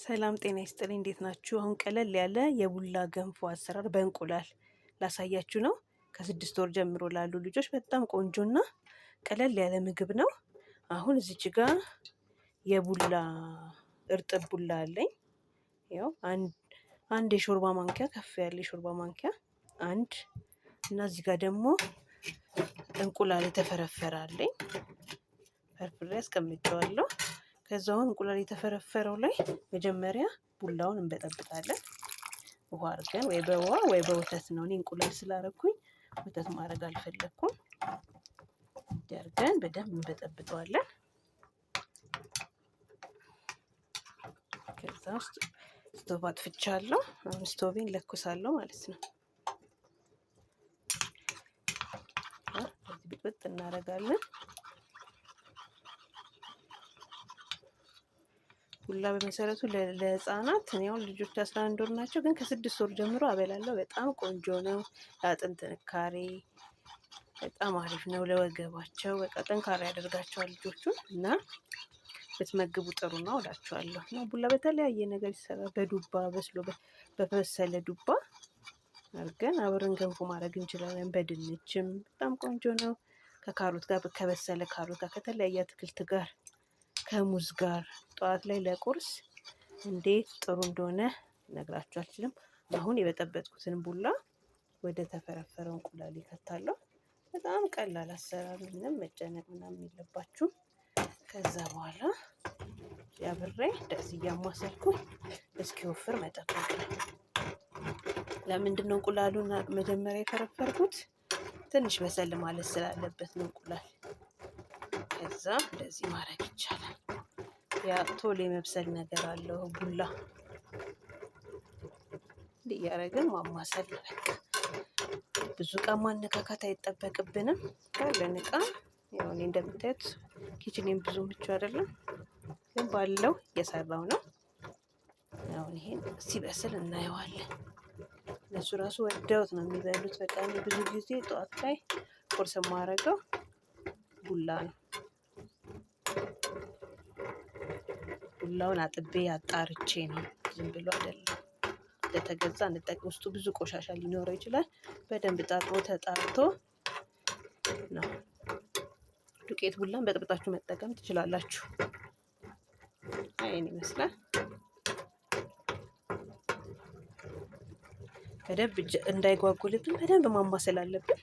ሰላም ጤና ይስጥልኝ እንዴት ናችሁ? አሁን ቀለል ያለ የቡላ ገንፎ አሰራር በእንቁላል ላሳያችሁ ነው። ከ6 ወር ጀምሮ ላሉ ልጆች በጣም ቆንጆና ቀለል ያለ ምግብ ነው። አሁን እዚች ጋር የቡላ እርጥብ ቡላ አለኝ። ያው አንድ የሾርባ ማንኪያ ከፍ ያለ የሾርባ ማንኪያ አንድ እና እዚህ ጋር ደግሞ እንቁላል የተፈረፈረ አለኝ። ፈርፍሬ አስቀምጬዋለሁ። ከዛውን እንቁላል የተፈረፈረው ላይ መጀመሪያ ቡላውን እንበጠብጣለን። ውሃ አድርገን ወይ በውሃ ወይ በወተት ነው። እኔ እንቁላል ስላደረኩኝ ወተት ማድረግ አልፈለኩም። አድርገን በደንብ እንበጠብጠዋለን። ከዛ ውስጥ ስቶቭ አጥፍቻለሁ። አሁን ስቶቬን ለኩሳለሁ ማለት ነው። ብጥብጥ እናደርጋለን። ቡላ በመሰረቱ ለህፃናት እኔ አሁን ልጆች 11 ወር ናቸው፣ ግን ከ6 ወር ጀምሮ አበላለሁ። በጣም ቆንጆ ነው። ለአጥንት ጥንካሬ በጣም አሪፍ ነው። ለወገባቸው በቃ ጠንካራ ያደርጋቸዋል ልጆቹን እና ብትመግቡ ጥሩ ነው እላችኋለሁ። እና ቡላ በተለያየ ነገር ይሰራል። በዱባ በስሎ በበሰለ ዱባ አድርገን አብረን ገንፎ ማድረግ እንችላለን። በድንችም በጣም ቆንጆ ነው። ከካሮት ጋር ከበሰለ ካሮት ጋር ከተለያየ አትክልት ጋር ከሙዝ ጋር ጠዋት ላይ ለቁርስ እንዴት ጥሩ እንደሆነ ነግራችሁ አልችልም። አሁን የበጠበጥኩትን ቡላ ወደ ተፈረፈረው እንቁላል ይከታለሁ። በጣም ቀላል አሰራር፣ ምንም መጨነቅ ምናምን የለባችሁም። ከዛ በኋላ ያብሬ እንደዚህ እያማሰልኩ እስኪወፍር መጠበቅ ነው። ለምንድን ነው እንቁላሉን መጀመሪያ የፈረፈርኩት? ትንሽ በሰል ማለት ስላለበት ነው እንቁላል። ከዛ እንደዚህ ማድረግ ይቻላል። ያ ቶሎ የመብሰል ነገር አለው ቡላ። እያደረግን ማማሰል ነው። ብዙ እቃ ማነካካት አይጠበቅብንም። ያለን እቃ ያው እኔ እንደምታዩት ኪችኔን ብዙ ምቹ አይደለም፣ ግን ባለው እየሰራው ነው። አሁን ይሄን ሲበስል እናየዋለን። እነሱ ራሱ ወደውት ነው የሚበሉት። በቃ እኔ ብዙ ጊዜ ጠዋት ላይ ቁርስ የማደርገው ቡላ ነው። ቡላውን አጥቤ አጣርቼ ነው፣ ዝም ብሎ አይደለም። ለተገዛ እንጠቅም። ውስጡ ብዙ ቆሻሻ ሊኖረው ይችላል። በደንብ ታጥቦ ተጣርቶ ነው። ዱቄት ቡላን በጥብጣችሁ መጠቀም ትችላላችሁ። ይሄን ይመስላል። በደንብ እንዳይጓጉልብን በደንብ ማማሰል አለብን።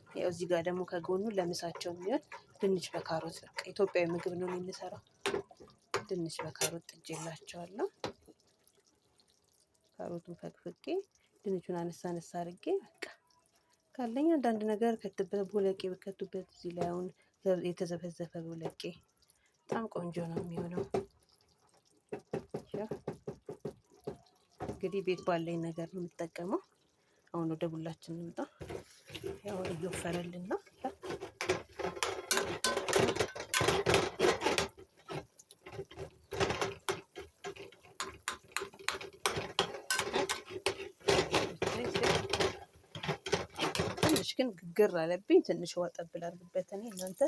ያው እዚህ ጋር ደግሞ ከጎኑ ለምሳቸው የሚሆን ድንች በካሮት በቃ ኢትዮጵያዊ ምግብ ነው የምንሰራው። ድንች በካሮት ጥጄላቸዋለሁ። ካሮቱን ፈቅፍቄ ድንቹን አነሳ አነሳ አድርጌ በቃ ካለኝ አንዳንድ ነገር ከትበት ቦለቄ በከቱበት እዚህ ላይ አሁን የተዘፈዘፈ ቦለቄ በጣም ቆንጆ ነው የሚሆነው። እንግዲህ ቤት ባለኝ ነገር ነው የምጠቀመው። አሁን ወደ ቡላችን እንምጣ። ያው እየወፈረልን ነው። ትንሽ ግን ግግር አለብኝ። ትንሽ ውሃ ጠብ ላድርግበት። እኔ እናንተ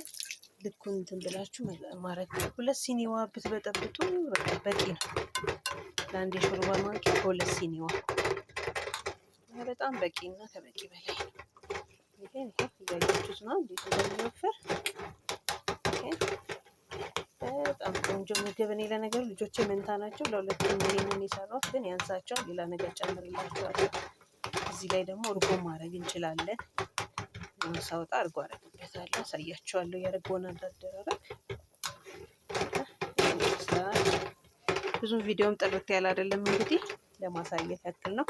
ልኩን እንትን ብላችሁ ማድረግ። 2 ሲኒ ውሃ ብትበጠብጡ በቂ ነው። ለአንድ የሾርባ ማንኪያ 2 ሲኒ ውሃ በጣም በቂ እና ከበቂ በላይ ነው። ይሄን እያያችሁት ነው እንዴት እንደሚወፍር። በጣም ቆንጆ ምግብ። እኔ ለነገሩ ልጆቼ መንታ ናቸው። ለሁለቱም ይሄንን የሰራሁት፣ ግን ያንሳቸዋል። ሌላ ነገር ጨምርላቸዋለሁ። እዚህ ላይ ደግሞ እርጎ ማድረግ እንችላለን። ሳውጣ እርጎ አደርግበታለሁ፣ አሳያቸዋለሁ የእርጎን አደራረግ። ብዙም ቪዲዮም ጥርት ያለ አይደለም፣ እንግዲህ ለማሳየት ያክል ነው።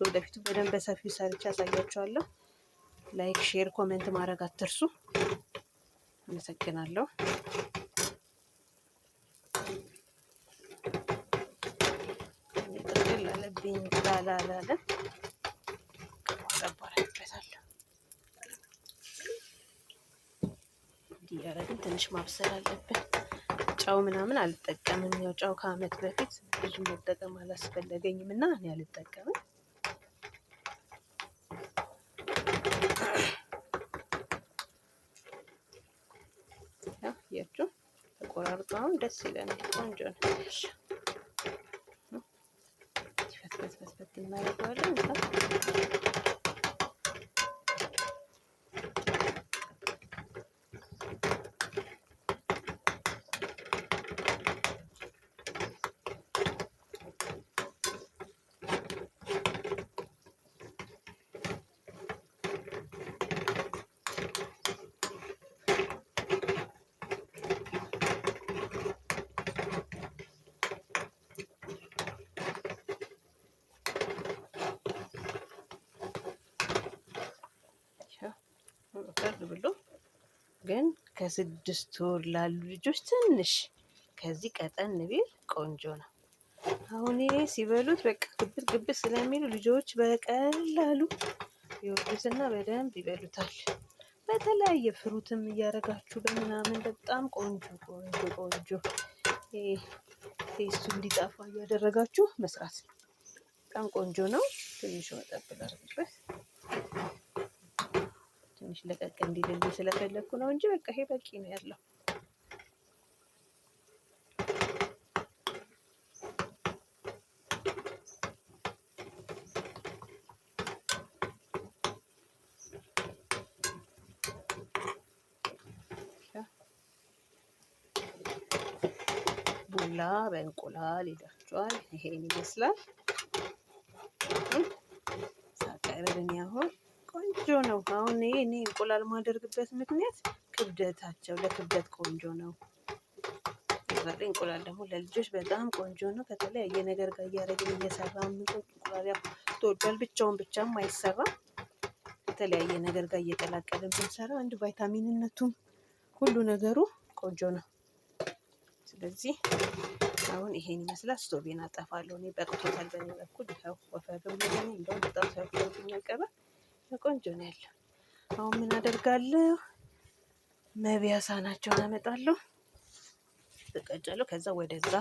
ወደፊቱ በደንብ በሰፊው ሰርቼ አሳያቸዋለሁ። ላይክ፣ ሼር፣ ኮሜንት ማድረግ አትርሱ። አመሰግናለሁ። ጥቅል አለብኝ ላላላለ አቀባለበታለሁ። እንዲህ ያደረግን ትንሽ ማብሰል አለብን። ጨው ምናምን አልጠቀምም። ያው ጨው ከዓመት በፊት ብዙ መጠቀም አላስፈለገኝም እና እኔ አልጠቀምም። ያው ብናወርደው አሁን ደስ ይለናል። ቆንጆ ነው። ፈትፈት እናደርገዋለን። ብሎ ግን ከ6 ወር ላሉ ልጆች ትንሽ ከዚህ ቀጠን ቢል ቆንጆ ነው። አሁን ይሄ ሲበሉት በቃ ግብት ግብት ስለሚሉ ልጆች በቀላሉ ይወዱትና በደንብ ይበሉታል። በተለያየ ፍሩትም እያደረጋችሁ በምናምን በጣም ቆንጆ ቆንጆ ቆንጆ ቴስቱ እንዲጠፋ እያደረጋችሁ መስራት በጣም ቆንጆ ነው። ትንሽ መጠብ ላድርግበት። ትንሽ ለቀቅ እንዲልልኝ ስለፈለኩ ነው እንጂ በቃ ይሄ በቂ ነው ያለው። ቡላ በእንቁላል ይላችኋል። ይሄን ይመስላል። ሳቀርብን አሁን ቆንጆ ነው። አሁን እኔ እንቁላል ማደርግበት ምክንያት ክብደታቸው ለክብደት ቆንጆ ነው። ዛሬ እንቁላል ደግሞ ለልጆች በጣም ቆንጆ ነው። ከተለያየ ነገር ጋር እያደረግን እየሰራን እንቁላል ያው ተወዷል። ብቻም አይሰራም። ከተለያየ ነገር ጋር እየቀላቀልን ብንሰራ አንድ ቫይታሚንነቱም ሁሉ ነገሩ ቆንጆ ነው። ስለዚህ አሁን ይሄን ይመስላል። ስቶቬን አጠፋለሁ። እኔ በቅቶታል በእኔ በኩል ይኸው ወፈር ብሎ እንደው በጣም ሳይሆን ያቀረ ቆንጆ ነው ያለው። አሁን ምን አደርጋለሁ? መብያ ሳህናቸውን አመጣለሁ፣ እቀጫለሁ። ከዛ ወደዛ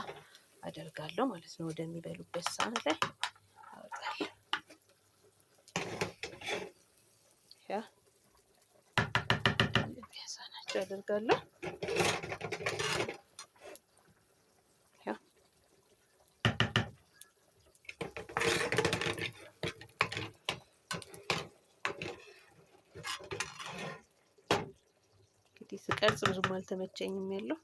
አደርጋለሁ ማለት ነው። ወደሚበሉበት ሳህን ላይ አወጣለሁ። ያ መብያ ሳህናቸው አደርጋለሁ። ስቀርጽ ብዙም አልተመቸኝም ያለው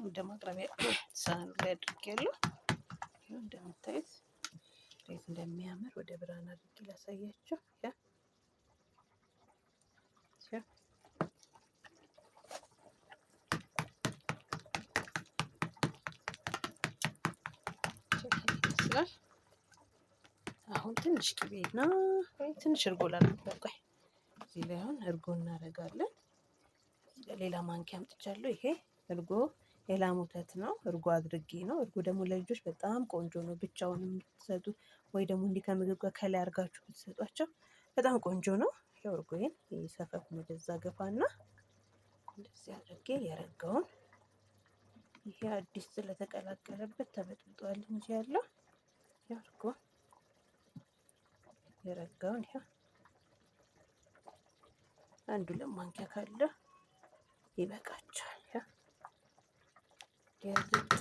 እንደ ማቅረቢያ ሳህኑ ላይ አድርጌያለሁ። እንደምታዩት እንዴት እንደሚያምር ወደ ብርሃን አድርጌ ላሳያችሁ። ይመስላል። አሁን ትንሽ ቅቤና ወይ ትንሽ እርጎ ላድርግበት። ቆይ እዚህ ላይ አሁን እርጎ እናደርጋለን። ሌላ ማንኪያ አምጥቻለሁ። ይሄ እርጎ የላም ወተት ነው። እርጎ አድርጌ ነው። እርጎ ደግሞ ለልጆች በጣም ቆንጆ ነው። ብቻውን የምትሰጡ ወይ ደግሞ እንዲህ ከምግብ ጋር ከላይ አድርጋችሁ ብትሰጧቸው በጣም ቆንጆ ነው። ያው እርጎዬን ሰፈፍ ወደዛ ገፋና እንደዚህ አድርጌ የረጋውን ይሄ አዲስ ስለተቀላቀለበት ተበጥብጧል እንጂ ያለው ያው እርጎ የረጋውን ይሄ አንዱ ለማንኪያ ካለ ይበቃቸዋል። ያዝጌ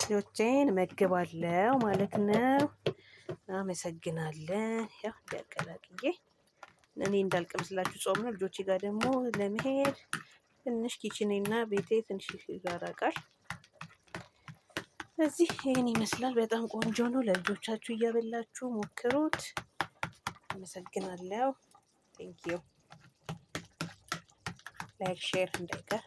ልጆቼን መግባለሁ ማለት ነው። አመሰግናለን። ያው እንዲያቀላቅዬ እኔ እንዳልቅ መስላችሁ ጾም ነው። ልጆቼ ጋር ደግሞ ለመሄድ ትንሽ ኪችኔና ቤቴ ትንሽ ይራራቃል። ስለዚህ ይህን ይመስላል። በጣም ቆንጆ ነው። ለልጆቻችሁ እያበላችሁ ሞክሩት። አመሰግናለሁ። ቴንኪዩ። ላይክ ሼር እንዳይቀር